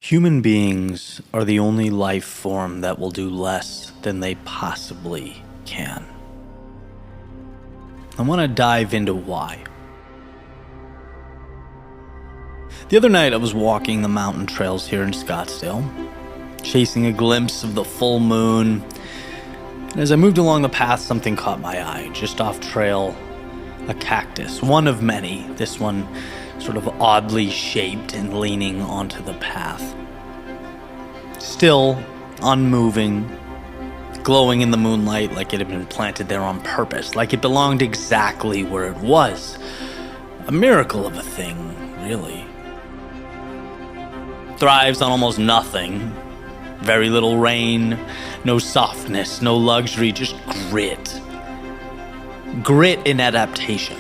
Human beings are the only life form that will do less than they possibly can. I want to dive into why. The other night I was walking the mountain trails here in Scottsdale, chasing a glimpse of the full moon. And as I moved along the path, something caught my eye. Just off trail, a cactus, one of many, this one sort of oddly shaped and leaning onto the path. Still, unmoving, glowing in the moonlight like it had been planted there on purpose, like it belonged exactly where it was. A miracle of a thing, really. Thrives on almost nothing. Very little rain, no softness, no luxury, just grit. Grit and adaptation.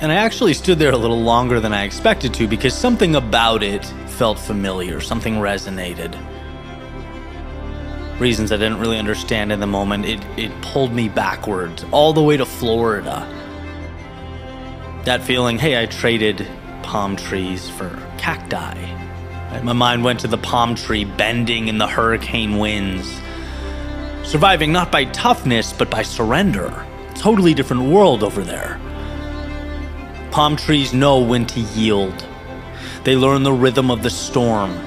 And I actually stood there a little longer than I expected to because something about it felt familiar, something resonated. Reasons I didn't really understand in the moment, it pulled me backwards, all the way to Florida. That feeling, hey, I traded palm trees for cacti. My mind went to the palm tree bending in the hurricane winds. Surviving not by toughness, but by surrender. Totally different world over there. Palm trees know when to yield. They learn the rhythm of the storm.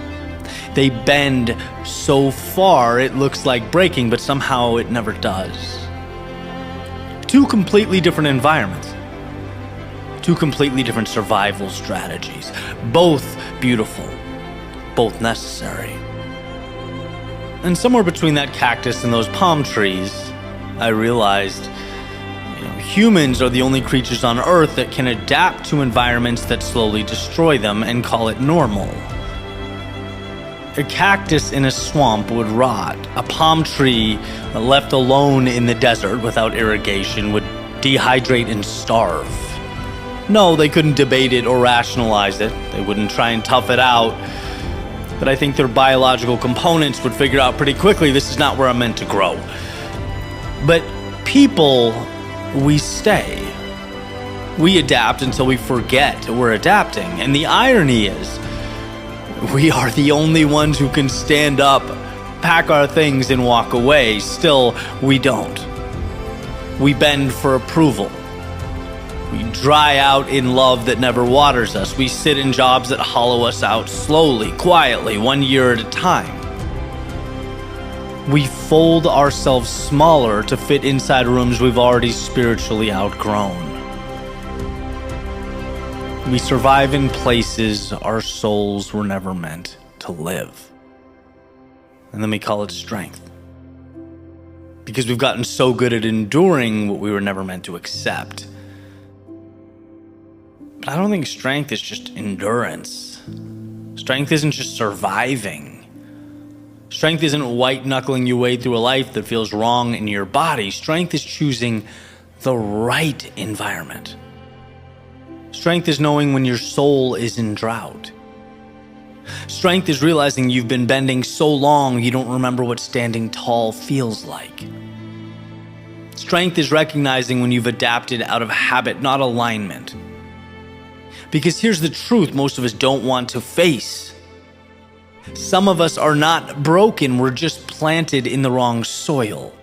They bend so far it looks like breaking, but somehow it never does. Two completely different environments. Two completely different survival strategies. Both beautiful. Both necessary. And somewhere between that cactus and those palm trees, I realized humans are the only creatures on Earth that can adapt to environments that slowly destroy them and call it normal. A cactus in a swamp would rot. A palm tree left alone in the desert without irrigation would dehydrate and starve. No, they couldn't debate it or rationalize it. They wouldn't try and tough it out. But I think their biological components would figure out pretty quickly this is not where I'm meant to grow. But people, we stay. We adapt until we forget we're adapting. And the irony is, we are the only ones who can stand up, pack our things, and walk away. Still, we don't. We bend for approval. We dry out in love that never waters us. We sit in jobs that hollow us out slowly, quietly, 1 year at a time. We fold ourselves smaller to fit inside rooms we've already spiritually outgrown. We survive in places our souls were never meant to live. And then we call it strength. Because we've gotten so good at enduring what we were never meant to accept. But I don't think strength is just endurance. Strength isn't just surviving. Strength isn't white-knuckling your way through a life that feels wrong in your body. Strength is choosing the right environment. Strength is knowing when your soul is in drought. Strength is realizing you've been bending so long you don't remember what standing tall feels like. Strength is recognizing when you've adapted out of habit, not alignment. Because here's the truth most of us don't want to face. Some of us are not broken, we're just planted in the wrong soil.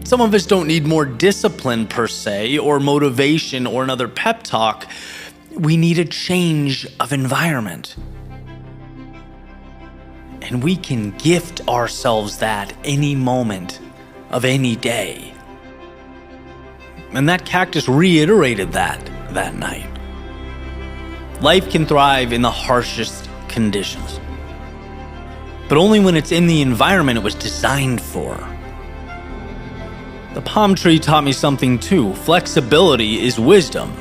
Some of us don't need more discipline per se, or motivation, or another pep talk. We need a change of environment. And we can gift ourselves that any moment of any day. And that cactus reiterated that night. Life can thrive in the harshest conditions, but only when it's in the environment it was designed for. The palm tree taught me something too. Flexibility is wisdom,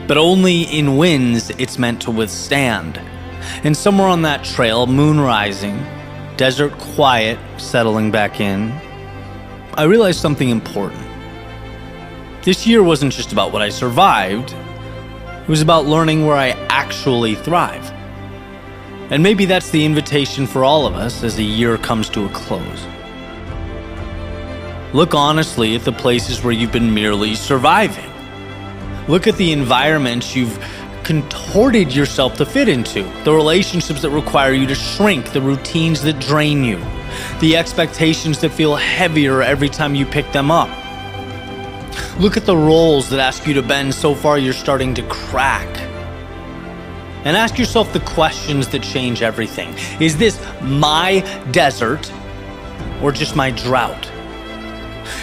but only in winds it's meant to withstand. And somewhere on that trail, moon rising, desert quiet settling back in, I realized something important. This year wasn't just about what I survived. It was about learning where I actually thrive. And maybe that's the invitation for all of us as the year comes to a close. Look honestly at the places where you've been merely surviving. Look at the environments you've contorted yourself to fit into, the relationships that require you to shrink, the routines that drain you, the expectations that feel heavier every time you pick them up. Look at the roles that ask you to bend so far you're starting to crack. And ask yourself the questions that change everything. Is this my desert or just my drought?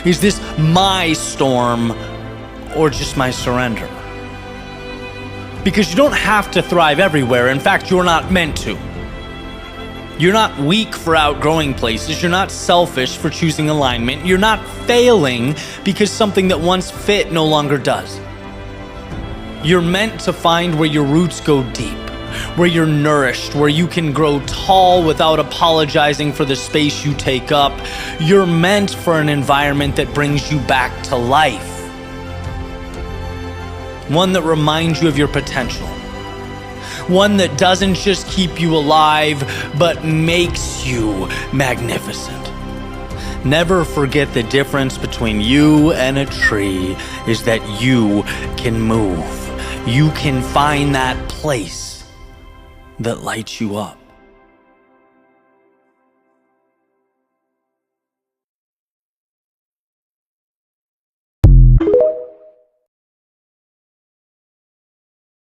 Is this my storm or just my surrender? Because you don't have to thrive everywhere. In fact, you're not meant to. You're not weak for outgrowing places. You're not selfish for choosing alignment. You're not failing because something that once fit no longer does. You're meant to find where your roots go deep, where you're nourished, where you can grow tall without apologizing for the space you take up. You're meant for an environment that brings you back to life. One that reminds you of your potential. One that doesn't just keep you alive, but makes you magnificent. Never forget the difference between you and a tree is that you can move. You can find that place that lights you up.